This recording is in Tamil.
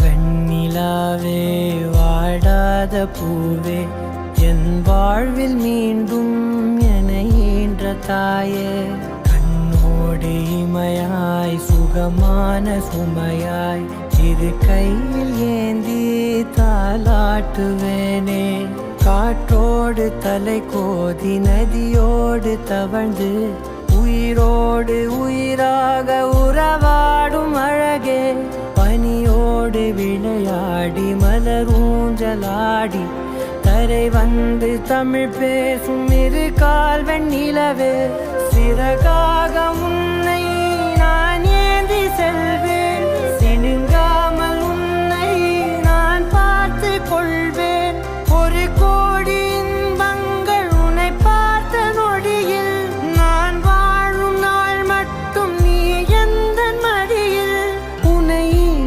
வெண்ணிலாவே வாடாத பூவே என் வாழ்வில் மீண்டும் என ஈன்ற தாயே கண்ணோடு இமையாய் சுகமான சுமையாய் இரு கையில் ஏந்தி தாலாட்டுவேனே காற்றோடு தலை கோதி நதியோடு தவழ்ந்து உயிரோடு உயிராக உறவாடும் அழகே பனியோடு விளையாடி மலரூஞ்சலாடி தரை வந்து தமிழ் பேசும் இரு கால் வெண்ணிலவே சிறகாக உன்னை நான் ஏந்தி செல்வேன்